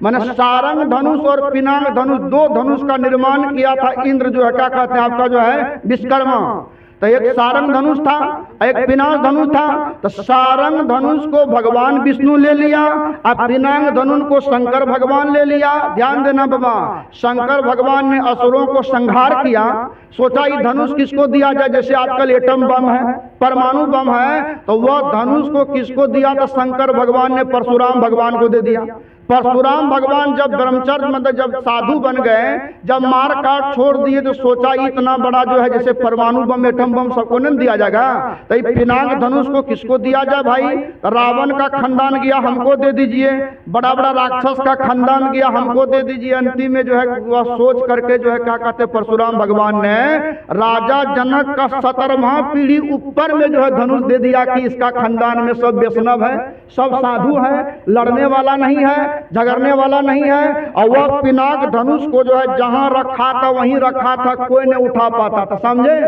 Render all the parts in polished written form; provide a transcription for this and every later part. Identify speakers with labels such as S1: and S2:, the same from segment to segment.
S1: मैंने सारंग धनुष और पिनाक धनुष, दो धनुष का निर्माण किया था इंद्र जो है, क्या कहते हैं आपका जो है विश्वकर्मा। तो एक सारंग धनुष था, एक पिनाक धनुष था। तो सारंग धनुष को भगवान विष्णु ले लिया और पिनाक धनुष को शंकर भगवान ले लिया। ध्यान देना बाबा, शंकर भगवान ने असुरों को संहार किया। सोचा ये धनुष किसको दिया जाए, जैसे आजकल एटम बम है, परमाणु बम है, तो वह धनुष को किसको दिया? तो शंकर भगवान ने परशुराम भगवान को दे दिया। परशुराम भगवान जब ब्रह्मचर्य मतलब जब साधु बन गए, जब मार काट छोड़ दिए, तो सोचा इतना बड़ा जो है जैसे परमाणु बम एटम बम सबको नहीं दिया जाएगा, तो ये पिनाक धनुष को किसको दिया जाए भाई? रावण का खंडन गया, हमको दे दीजिए। बड़ा बड़ा राक्षस का खंडन गया, हमको दे दीजिए। अंतिम में जो है वह सोच करके जो है क्या कहते परशुराम भगवान ने राजा जनक का 17वां पीढ़ी ऊपर में जो है धनुष दे दिया कि इसका खंडन में सब वैष्णव है, सब साधु है, लड़ने वाला नहीं है, झगड़ने वाला नहीं है। और वह पिनाक धनुष को जो है जहां रखा था वहीं रखा था, कोई नहीं उठा पाता था, समझे।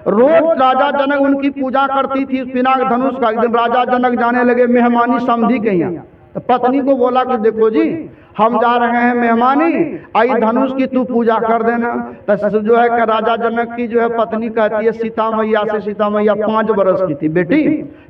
S1: रोज राजा जनक उनकी पूजा करती थी पिनाक धनुष का। एक दिन राजा जनक जाने लगे मेहमानी समधी के यहाँ, तो पत्नी को बोला कि देखो जी हम जा रहे हैं मेहमानी, आई धनुष की तू पूजा कर देना। तो जो है कि राजा जनक की जो है पत्नी कहती है सीता मैया से, सीता मैया 5 बरस की थी बेटी,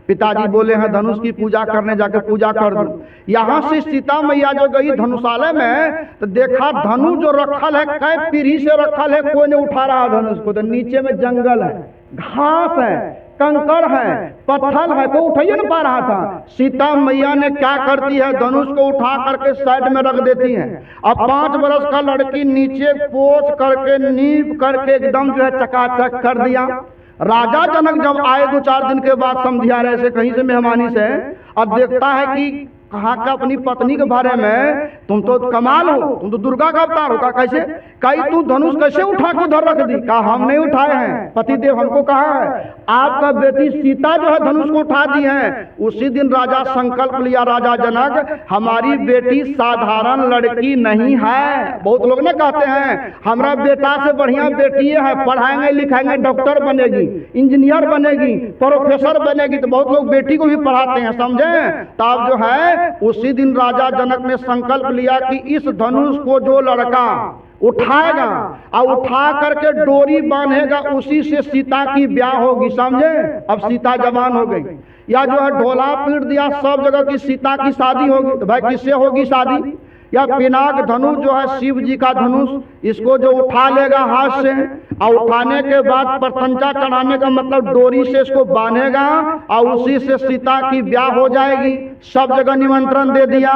S1: पिताजी बोले हैं धनुष की पूजा करने, जाके पूजा कर दो। यहाँ से सीता मैया जो गई धनुषालय में, तो देखा धनुष जो रखल है कई पीढ़ी से रखल है, कोई नहीं उठा रहा धनुष को। तो नीचे में जंगल है, घास है, कंकड़ है, पत्थर है, कोई उठाइए नहीं पा रहा था। सीता मैया ने क्या करती है, धनुष को उठा करके साइड में रख देती हैं। अब 5 बरस का लड़की नीचे पोछ करके नींव करके एकदम जो है चकाचक कर दिया। राजा जनक जब आए 2-4 दिन के बाद समझिया रहे से कहीं से मेहमानी से, और देखता है कि कहा का अपनी पत्नी के बारे में, तुम तो कमाल हो, तुम तो दुर्गा का अवतार हो। का कैसे? कहीं तू धनुष कैसे उठा के उधर रख दी? कहा हम नहीं उठाए हैं, पतिदेव हमको कहा है, आपका बेटी सीता जो है धनुष को उठा दी है। उसी दिन राजा संकल्प लिया, राजा जनक हमारी बेटी साधारण लड़की नहीं है। बहुत लोग ना कहते हैं हमारा बेटा से बढ़िया बेटी है, पढ़ाएंगे लिखाएंगे डॉक्टर बनेगी, इंजीनियर बनेगी, प्रोफेसर बनेगी। तो बहुत लोग बेटी को भी पढ़ाते हैं, समझे। तब जो है उसी दिन राजा जनक ने संकल्प लिया कि इस धनुष को जो लड़का उठाएगा और उठा करके डोरी बांधेगा, उसी से सीता की ब्याह होगी, समझे। अब सीता जवान हो गई, या जो है ढोला पीट दिया, सब जगह की सीता की शादी होगी। तो भाई किससे होगी शादी? या पिनाक धनुष जो है शिव जी का धनुष, इसको जो उठा लेगा हाथ से, और उठाने के बाद प्रतंचा चढ़ाने का मतलब डोरी से इसको बांधेगा और उसी से सीता की ब्याह हो जाएगी। सब जगह निमंत्रण दे दिया,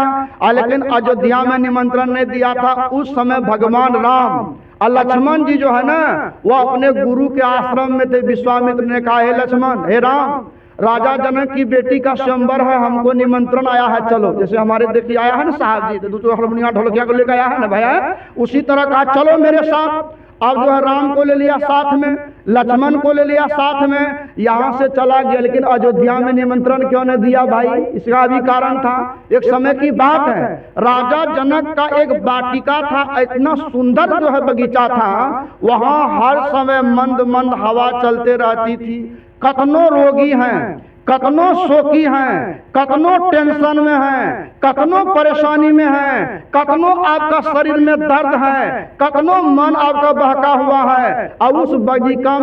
S1: लेकिन अयोध्या में निमंत्रण नहीं दिया था। उस समय भगवान राम और लक्ष्मण जी जो है ना, वो अपने गुरु के आश्रम में थे। विश्वामित्र ने कहा हे लक्ष्मण, हे राम, राजा जनक की बेटी का स्वयंवर है, हमको निमंत्रण आया है, चलो। जैसे हमारे देखिए आया है ना साहब जी, तो दूसरे हारमोनिया ढोलकिया को लेकर आया है ना भैया, उसी तरह कहा चलो मेरे साथ। अब जो है राम को ले लिया साथ में, लक्ष्मण को ले लिया साथ में, यहाँ से चला गया। लेकिन अयोध्या में निमंत्रण क्यों नहीं दिया भाई? इसका भी कारण था। एक समय की बात है, राजा जनक का एक वाटिका था, इतना सुंदर जो है बगीचा था, वहाँ हर समय मंद मंद हवा चलते रहती थी। कतनो रोगी हैं, कतनो शोकी हैं, कतनो टेंशन में हैं, कतनो परेशानी में हैं, कतनो आपका शरीर में दर्द है, कतनो मन आपका बहका हुआ है, और उस बगीचा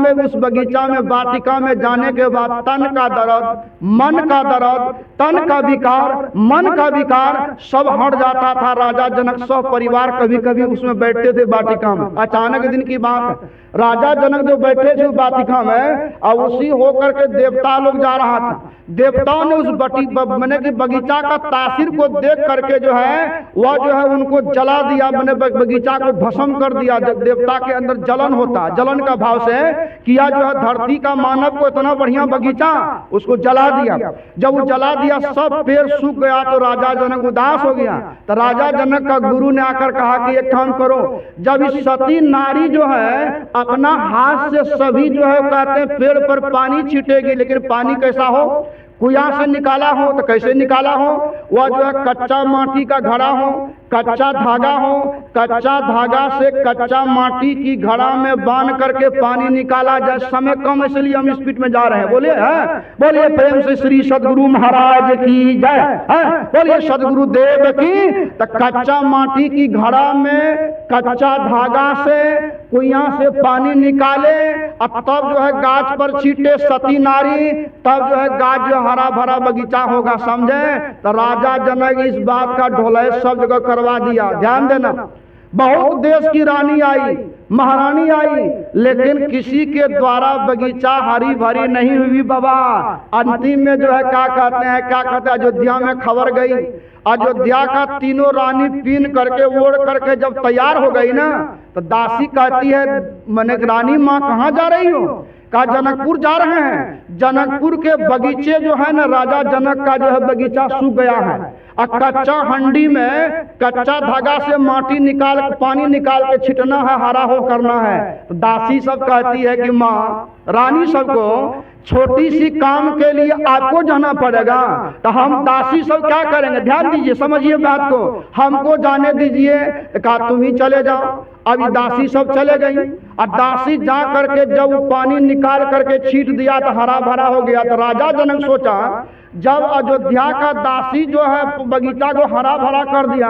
S1: में वाटिका में जाने के बाद तन का दर्द, मन का दर्द, तन का विकार, मन का विकार सब हट जाता था। राजा जनक सब परिवार कभी कभी उसमें बैठते थे वाटिका में। अचानक दिन की बात है, राजा जनक जो बैठे थे वाटिका में, और उसी होकर के देवता लोग जा रहा था। देवताओं ने उस मैंने कि बगीचा का तासीर को देख करके जो है वह जो है उनको जला दिया, मैंने बगीचा को भस्म कर दिया। देवता के अंदर जलन होता, जलन का भाव से किया जो है धरती का मानव को इतना बढ़िया बगीचा, उसको जला दिया। जब वो जला दिया सब पेड़ सूख गया, तो राजा जनक उदास हो गया। तो राजा जनक का गुरु ने आकर कहा कि एक काम करो, जब इस सती नारी जो है अपना हाथ से सभी जो है कहते हैं पेड़ पर पानी छीटेगी, लेकिन पानी कैसा हो? कुआं से निकाला हो तो कैसे निकाला हो? वह जो है कच्चा माटी का घड़ा हो, कच्चा धागा हो, कच्चा धागा से कच्चा माटी की घड़ा में बांध करके पानी निकाला जाए। समय कम इसलिए हम स्पीड में जा रहे हैं। बोलिए है, बोलिए प्रेम से श्री सदगुरु महाराज की जय है, बोलिए सदगुरु देव की। तो कच्चा माटी की घड़ा में कच्चा धागा से कुआं से पानी निकाले और तब जो है गाछ पर छीटे सती नारी, तब जो है गाछ जो हरा भरा बगीचा होगा। समझे? तो राजा जनक इस बात का ढोलय सब जगह करवा दिया। ध्यान देना, बहुत देश की रानी आई, महारानी आई, लेकिन किसी के द्वारा बगीचा हरी भरी नहीं हुई बाबा। अंतिम में जो है क्या कहते हैं, अयोध्या में खबर गई। अयोध्या का तीनों रानी पीन करके ओढ़ करके जब तैयार हो गई ना, तो दासी कहती है, मैंने रानी माँ कहाँ जा रही हो? कहा जनकपुर जा रहे हैं। जनकपुर के बगीचे जो है ना, राजा जनक का जो है बगीचा सूख गया है और कच्चा हंडी में कच्चा धागा से माटी निकाल पानी निकाल के छिटना है, हरा हो करना है। तो दासी सब कहती है कि माँ रानी सबको छोटी सी काम के लिए आपको जाना पड़ेगा, तो हम दासी सब क्या करेंगे? ध्यान दीजिए, समझिए बात को, हमको जाने दीजिए। कहा तुम ही चले जाओ। अभी दासी सब चले गई और दासी जा करके जब पानी निकाल करके छीट दिया तो हरा भरा हो गया। तो राजा जनक सोचा, जब अयोध्या का दासी जो है बगीचा को हरा भरा कर दिया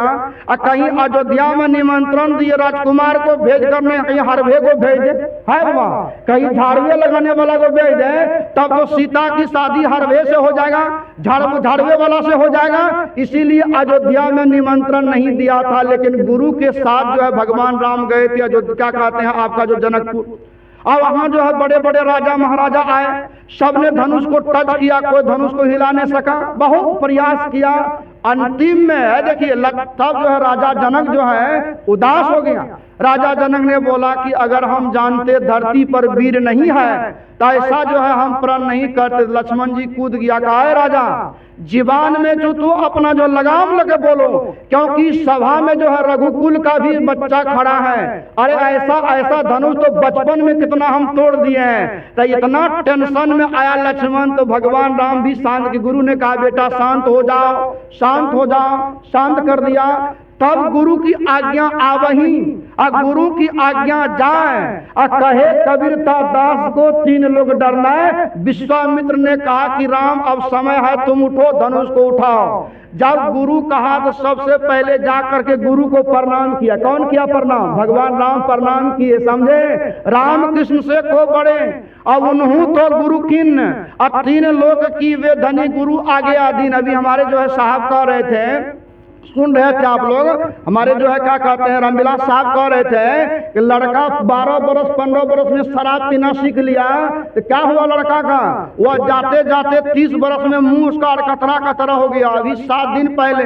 S1: और कहीं अयोध्या में निमंत्रण दिए राजकुमार को भेज करने, कहीं हरवे को भेज दे, है बाबा, कहीं झाड़वे लगाने वाला को भेज दे, तब तो सीता की शादी हरवे से हो जाएगा, झाड़वे वाला से हो जाएगा। इसीलिए अयोध्या में निमंत्रण नहीं दिया था। लेकिन गुरु के साथ जो है भगवान राम गए थे अयोध्या, क्या कहते हैं आपका जो जनकपुर। और वहां जो है बड़े बड़े राजा महाराजा आए, सबने धनुष को टच किया, कोई धनुष को हिला नहीं सका, बहुत प्रयास किया। अंतिम में देखिए तब जो है राजा जनक जो है उदास हो गया। राजा जनक ने बोला कि अगर हम जानते धरती पर वीर नहीं है तो ऐसा जो है हम प्रण नहीं करते। लक्ष्मण जी कूद गया, कहा है राजा जीवान में जो तू अपना जो लगाम लगे बोलो, क्योंकि सभा में जो है रघुकुल का भी बच्चा खड़ा है। अरे ऐसा ऐसा धनुष तो बचपन में कितना हम तोड़ दिए हैं। तो इतना टेंशन में आया लक्ष्मण, तो भगवान राम भी शांत, की गुरु ने कहा बेटा शांत हो जाओ, शांत हो जाओ, शांत कर दिया। तब गुरु की आज्ञा आवही और गुरु की आज्ञा जाए और कहे कबीरता दास को तीन लोग डरना है। विश्वामित्र ने कहा कि राम अब समय है, तुम उठो, धनुष को उठाओ। जब गुरु कहा तो सबसे पहले जा करके गुरु को प्रणाम किया। कौन किया प्रणाम? भगवान राम प्रणाम किए। समझे? राम कृष्ण से को बड़े अब उन्हू तो गुरु किन, अब तीन लोग की वे धनी गुरु आगे आदीन। अभी हमारे जो है साहब कह रहे थे, सुन रहे थे आप लोग, हमारे जो है क्या कहते हैं रामविलास साहब कह रहे थे कि लड़का 12 बरस 15 बरस में शराब पीना सीख लिया, तो क्या हुआ लड़का का? वह जाते जाते 30 बरस में मुंह उसका अड़कतरा का तरह हो गया। अभी 7 दिन पहले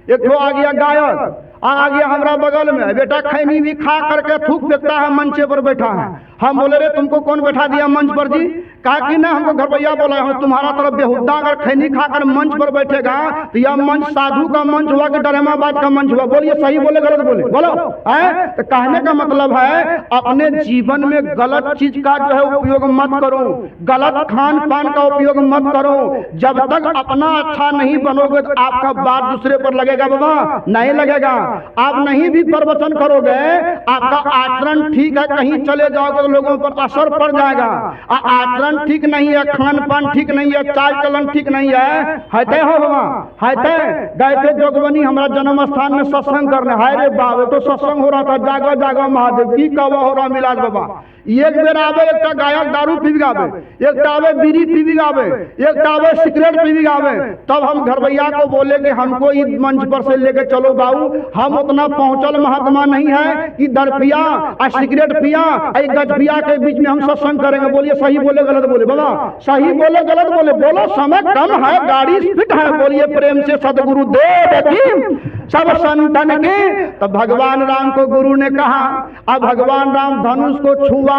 S1: एक तो आ गया गायक, आ गया हमारा बगल में, बेटा खैनी भी खा करके थूक फेंकता है, मंचे पर बैठा है। हम बोले रे तुमको कौन बैठा दिया मंच पर जी? कहा कि ना हमको घर भैया बोला है, तुम्हारा तरफ बेहुदा अगर खैनी खाकर मंच पर बैठेगा तो यह मंच साधु का मंच हुआ कि डरामाबाद का मंच हुआ? बोलिए सही बोले गलत बोले, बोलो है। तो कहने का मतलब है अपने जीवन में गलत चीज का जो है उपयोग मत करो, गलत खान पान का उपयोग मत करो। जब तक अपना अच्छा नहीं बनोगे तो आपका बात दूसरे पर लगेगा बाबा, नहीं लगेगा। आप नहीं भी प्रवचन करोगे, आपका आचरण ठीक है, कहीं चले जाओगे तो लोगों पर असर पड़ जाएगा। आचरण ठीक नहीं है, खान पान ठीक नहीं है, चाल चलन ठीक नहीं है, हते हो बाबा, हते गए थे जोगबनी हमारा जन्म स्थान में सत्संग करने। हाय रे बाबा, तो सत्संग हो रहा था, जागो जागो महादेव की कवा हो रहा मिलाज बाबा। एक बेर आवे एक गायक दारू पी गावे, एक आवे बीड़ी पी गावे, एक आवे सिगरेट पी गावे। तब हम घर भैया को बोले कि हमको इस मंच पर से लेके चलो बाबू, हम उतना पहुंचल महात्मा नहीं है कि दर पिया और सिगरेट पिया गज पिया के बीच में हम सत्संग करेंगे। बोलिए सही बोले गलत बोले बाबा, सही बोले गलत बोले, बोलो समय कम है, गाड़ी स्पीड है। बोलिए प्रेम से सदगुरु देव की सब संतन की। तो भगवान राम को गुरु ने कहा, अब भगवान राम धनुष को छुआ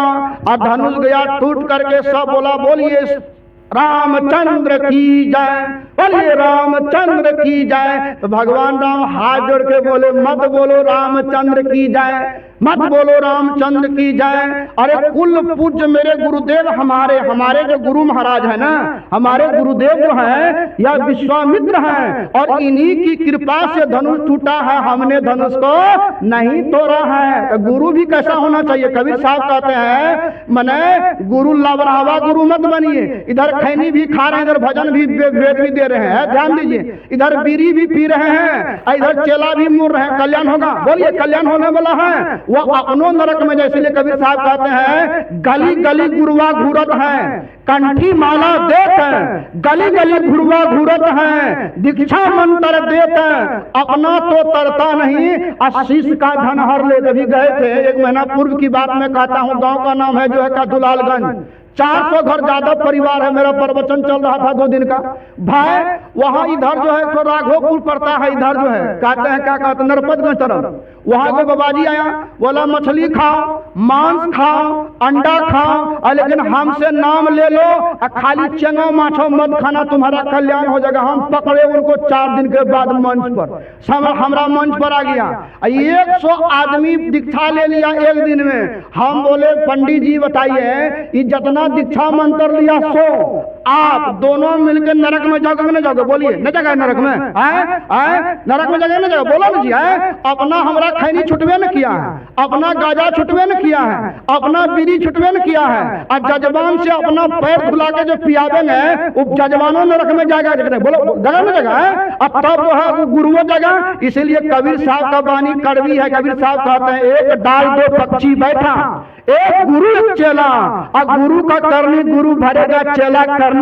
S1: और धनुष गया टूट करके। सब बोला बोलिए रामचंद्र की जय, बोलिए रामचंद्र की जय। तो भगवान राम हाथ जोड़ के बोले मत बोलो रामचंद्र की जय, मत बोलो रामचंद्र की जय। अरे कुल पूज्य मेरे गुरुदेव हमारे जो गुरु महाराज है ना, हमारे गुरुदेव जो है या विश्वामित्र हैं, और इन्हीं की कृपा से धनुष टूटा है, हमने धनुष को नहीं तोड़ा है। तो गुरु भी कैसा होना चाहिए? कबीर साहब कहते हैं मने गुरु लावरावा गुरु मत बनिए। इधर खैनी भी खा रहे हैं, इधर भजन भी वेद भी दे रहे हैं, ध्यान दीजिए। इधर बीड़ी भी पी रहे हैं, इधर चेला भी मुड़ रहे हैं, कल्याण होगा? बोलिए कल्याण होने वाला है। वो अपनों नरक में, जैसे कबीर साहब कहते हैं गली गली गुरुआ घूरत है, कंठी माला देत है, गली गली गुरुआ घूरत है, दीक्षा मंत्र देत है, अपना तो तरता नहीं, आशीष का धन हर ले। जब गए थे, एक महीना पूर्व की बात मैं कहता हूँ, गांव का नाम है जो है दुलालगंज, 400 घर ज्यादा परिवार है। मेरा प्रवचन चल रहा था 2 दिन का भाई, वहां इधर जो है तो राघोपुर पड़ता है, इधर जो है कहते हैं क्या कहते हैं नरपतगंज तरफ। वहां को बाबाजी आया, बोला मछली खाओ, मांस खाओ, अंडा खाओ, लेकिन हमसे नाम ले लो, खाली चेंगो माछो मत खाना, तुम्हारा कल्याण हो जाएगा। हम पकड़े उनको 4 दिन के बाद मंच पर, हमारा मंच पर आ गया, 100 आदमी दीक्षा ले लिया 1 दिन में। हम बोले पंडित जी बताइए, ये जितना दीक्षा मंत्र लिया सो आप दोनों मिलकर नरक में जाओगे कि नहीं जाओगे? बोलिए न जगह नरक में, नरक में जगह न जगह, बोलो ना जी। अपना हमारा खैनी छुटवे न किया है, अपना गाजा छुटवे न किया है, अपना बीड़ी छुटवे न किया है, और जजमान से अपना पैर धुला के जो पियावेंगे वो जजमानों नरक में जाएगा। बोलो जगह न जगह है। अब तब जो है वो गुरुओं जगह। इसीलिए कबीर साहब का वाणी कड़वी है। कबीर साहब कहते हैं एक डाल 2 पक्षी बैठा, एक गुरु एक चेला, और गुरु का करनी गुरु भरेगा, चेला करनी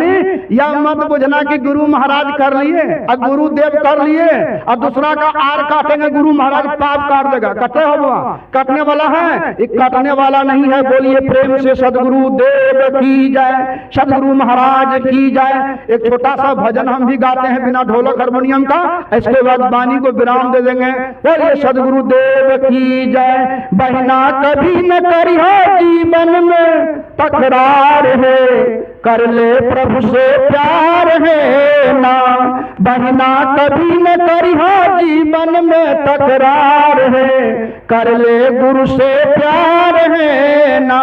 S1: या मत बुझना कि गुरु महाराज कर लिए और गुरुदेव कर लिए और दूसरा का आर काटेंगे, गुरु महाराज पाप काट देगा। कटे हो कटने वाला है, एक कटने वाला नहीं है। बोलिए प्रेम से सदगुरु देव की जय, सदगुरु महाराज की जय। एक छोटा सा भजन हम भी गाते हैं बिना ढोलक हारमोनियम का, इसके बाद वाणी को विराम दे देंगे। बोलिए सदगुरु देव की जय। बहना कभी न करी जीवन में तकरार है, कर ले प्रभु से प्यार है ना, बहना कभी न करी जीवन में तकरार है, कर ले गुरु से प्यार है ना।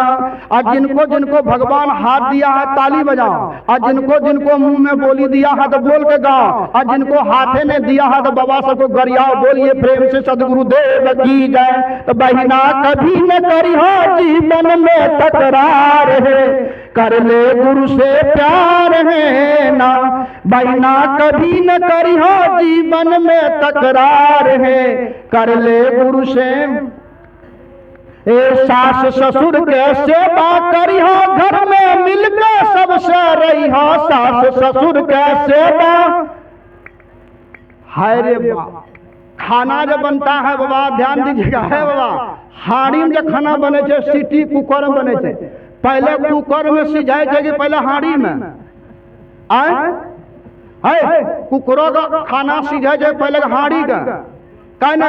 S1: और जिनको जिनको भगवान हाथ दिया है ताली बजाओ, और जिनको जिनको मुंह में बोली दिया है तो बोल के गाओ, और जिनको हाथे ने दिया है तो बाबा सबको गरियाओ। बोलिए प्रेम से सदगुरु देव की जय। तो बहना कभी न करी जीवन में तकरार है, कर ले गुरु से प्यार है ना, बहना कभी न करी जीवन में तकरार है, कर ले गुरु से। सास ससुर के सेवा करी घर में मिलकर सबसे रही, सास ससुर के सेवा। हाय रे बाबा, खाना जब बनता है बाबा ध्यान दीजिएगा, है बाबा हाड़ी में जब खाना बने छे, सीटी कुकर में बने छे। पहले कुकर में सिझाए थे कि पहले हाड़ी में आए कुकरों का खाना सिझाए थे पहले हाड़ी का, कहना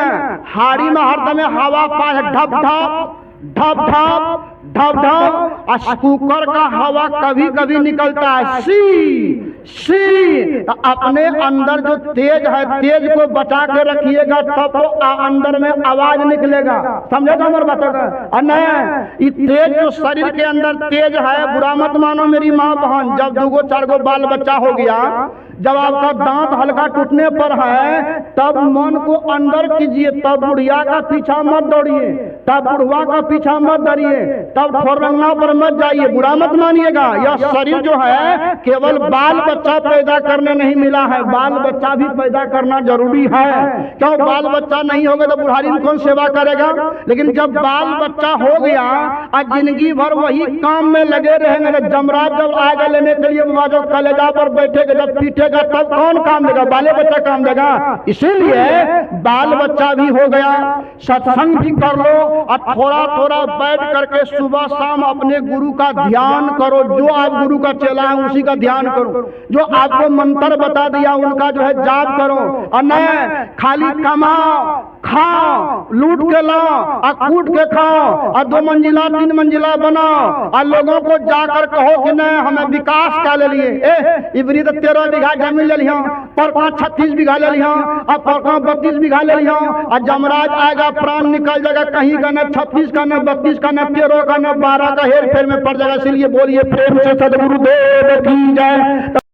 S1: हाड़ी में हर समय हवा पास ढप ढप ढप ढप ढप ढप, और कुकर का हवा कभी कभी निकलता है सी सी। अपने अंदर जो तेज है, तेज को बचा के रखिएगा तब तो अंदर में आवाज निकलेगा। समझे हमारे बातों का? नहीं, तेज जो शरीर के अंदर तेज है, बुरा मत मानो मेरी माँ बहन। जब 2 4 बाल बच्चा हो गया, जब आपका दांत हल्का टूटने पर है, तब मन को अंदर कीजिए, तब बुढ़िया का पीछा मत दौड़िए, तब बुढ़वा का पीछा मत दौड़िए, तब ठोरंगा पर मत जाइए, बुरा मत मानिएगा। यह शरीर जो है केवल बाल बच्चा पैदा करने नहीं मिला है, बाल बच्चा भी पैदा करना जरूरी है। क्यों? बाल बच्चा नहीं होगा तो बुढ़ारी में कौन सेवा करेगा? लेकिन जब बाल बच्चा हो गया और जिंदगी भर वही काम में लगे रहेंगे, जमराज जब आगे लेने के लिए जो कलेजा पर बैठेगा, जब पीटेगा तब कौन काम देगा? बाले बच्चा काम देगा। इसीलिए बाल बच्चा भी हो गया, सत्संग भी कर लो और थोड़ा थोड़ा बैठ करके सुबह शाम अपने गुरु का ध्यान करो। जो आप गुरु का चेला है उसी का ध्यान करो। जो आपको मंत्र बता दिया उनका जो है जाप करो। और न खाली कमाओ, खाओ, लूट के लाओ और कूट के खाओ और 2 मंजिला 3 मंजिला बनाओ और लोगों को जाकर कहो कि नहीं हमें विकास का ले लिए। इबरी तो 13 बीघा जमीन ले लिया, परका 36 बीघा ले लिया और परका 32 बीघा ले लिया और जमराज आएगा प्राण निकल जाएगा। कहीं का न 36 का न 32 का न 13 का न 12 का हेर फेर में पड़ जाएगा। इसलिए बोलिए प्रेम से सदगुरुदेव की जय।